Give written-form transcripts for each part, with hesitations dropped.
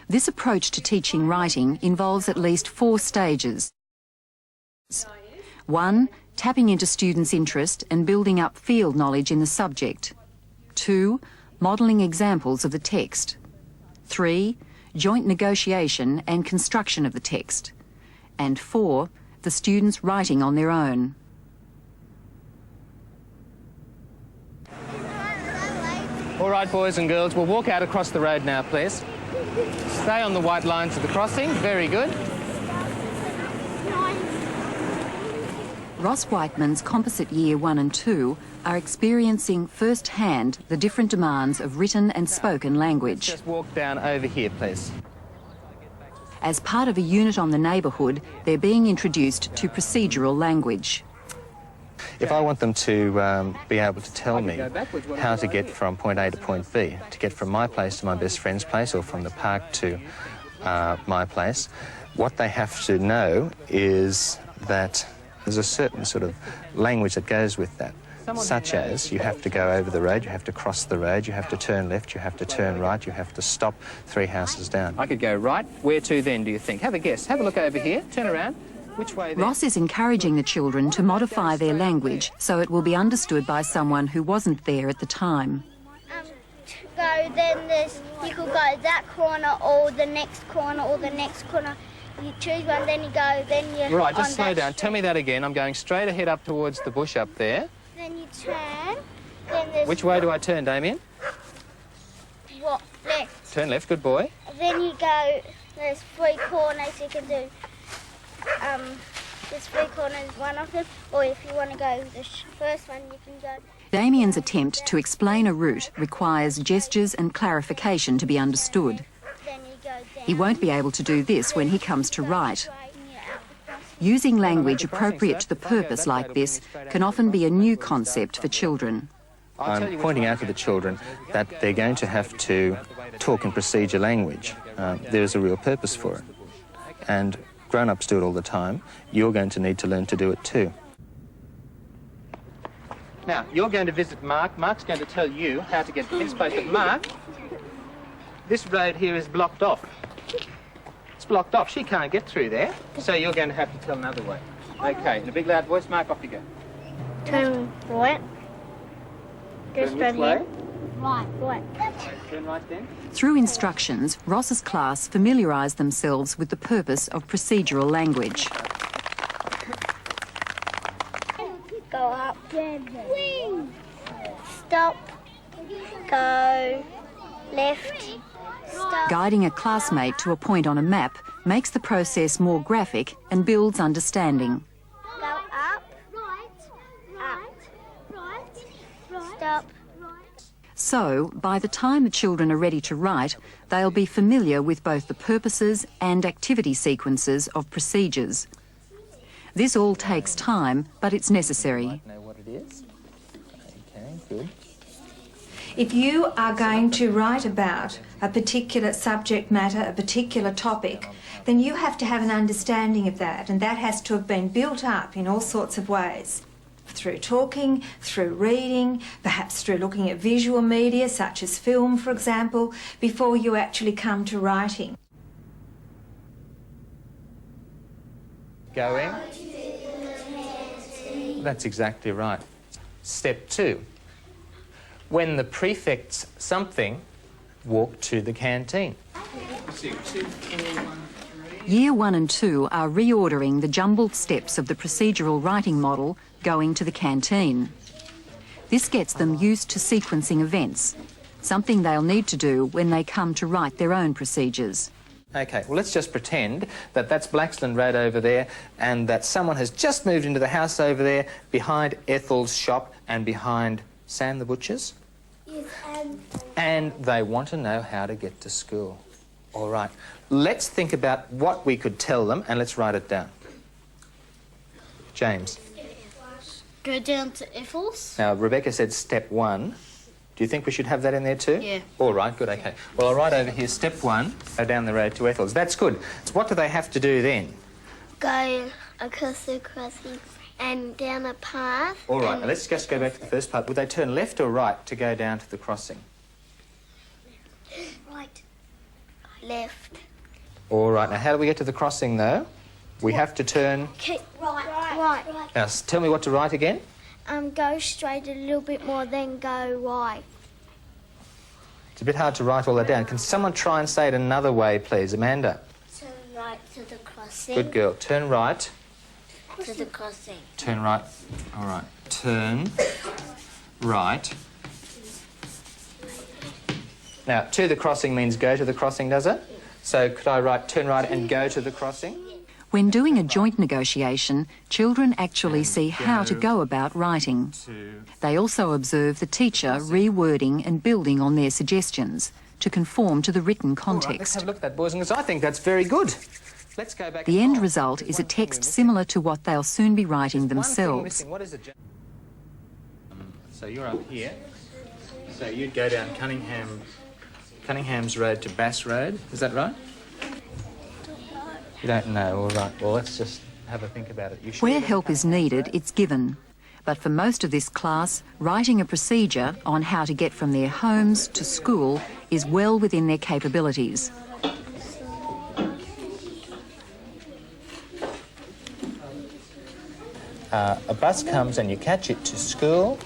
This approach to teaching writing involves at least 4 stages. 1. Tapping into students' interest and building up field knowledge in the subject. 2. Modelling examples of the text. 3. Joint negotiation and construction of the text. And 4. The students writing on their own. All right, boys and girls, we'll walk out across the road now, please. Stay on the white lines of the crossing. Very good. Ross Whiteman's composite year 1 and 2 are experiencing firsthand the different demands of written and spoken language. Just walk down over here, please. As part of a unit on the neighbourhood, they're being introduced to procedural language. If I want them to be able to tell me how to get from point A to point B, to get from my place to my best friend's place or from the park to my place, what they have to know is that there's a certain sort of language that goes with that, such as you have to go over the road, you have to cross the road, you have to turn left, you have to turn right, you have to stop 3 houses down. I could go right. Where to then, do you think? Have a guess. Have a look over here. Turn around. Which way then? Ross is encouraging the children to modify their language so it will be understood by someone who wasn't there at the time. You could go that corner or the next corner or the next corner. You choose one, then you go, then you... Right, just slow down. Tell me that again. I'm going straight ahead up towards the bush up there. Then you turn, then there's... Which way do I turn, Damien? What? Left. Turn left, good boy. Then you go, there's 3 corners you can do. There's 3 corners, one of them, or if you want to go the first one, you can go... Damien's attempt to explain a route requires gestures and clarification to be understood. He won't be able to do this when he comes to write. Using language appropriate to the purpose like this can often be a new concept for children. I'm pointing out to the children that they're going to have to talk in procedure language. There's a real purpose for it. And grown-ups do it all the time. You're going to need to learn to do it too. Now, you're going to visit Mark. Mark's going to tell you how to get to this place. But Mark, this road here is blocked off. It's blocked off. She can't get through there. So you're going to have to tell another way. Okay, in a big loud voice, Mark, off you go. Turn right. Turn which way? Right. Turn right then. Through instructions, Ross's class familiarise themselves with the purpose of procedural language. Go up. Stop. Go left. Stop. Guiding a classmate to a point on a map makes the process more graphic and builds understanding. Go up. Stop. So, by the time the children are ready to write, they'll be familiar with both the purposes and activity sequences of procedures. This all takes time, but it's necessary. Know what it is? Okay, good. If you are going to write about a particular subject matter, a particular topic, then you have to have an understanding of that, and that has to have been built up in all sorts of ways. Through talking, through reading, perhaps through looking at visual media, such as film, for example, before you actually come to writing. Going. That's exactly right. Step 2. When the prefect's something, walk to the canteen. Year 1 and 2 are reordering the jumbled steps of the procedural writing model going to the canteen. This gets them used to sequencing events, something they'll need to do when they come to write their own procedures. Okay, well, let's just pretend that that's Blaxland Road over there and that someone has just moved into the house over there behind Ethel's shop and behind Sam the butcher's. Yes, and they want to know how to get to school. All right, let's think about what we could tell them and let's write it down. James. Go down to Ethel's. Now, Rebecca said step 1. Do you think we should have that in there too? Yeah. All right, good, okay. Well, I'll write over here, step 1, go down the road to Ethel's. That's good. So what do they have to do then? Go across the crossing and down a path. All right, now let's just go back to the first part. Would they turn left or right to go down to the crossing? Right. left. All right, now how do we get to the crossing though? We have to turn... Right. Now tell me what to write again. Go straight a little bit more, then go right. It's a bit hard to write all that down. Can someone try and say it another way, please? Amanda? Turn right to the crossing. Good girl. Turn right. To the crossing. Turn right. All right. Turn right. Now, to the crossing means go to the crossing, does it? So could I write turn right and go to the crossing? When doing a joint negotiation, children actually see how to go about writing. They also observe the teacher rewording and building on their suggestions to conform to the written All right, let's context. have a look at that, boys and girls. I think that's very good. Let's go back. The end result is a text similar to what they'll soon be writing themselves. What is it? So you're up here. So you'd go down Cunningham's Road to Bass Road. Is that right? You don't know. All right. Well, let's just have a think about it. You Where help is needed, it's given. But for most of this class, writing a procedure on how to get from their homes to school is well within their capabilities. A bus comes and you catch it to school,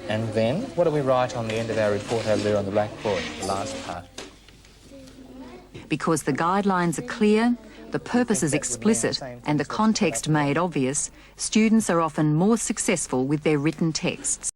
and then what do we write on the end of our report over there on the blackboard, the last part? Because the guidelines are clear, the purpose is explicit and the context made obvious, students are often more successful with their written texts.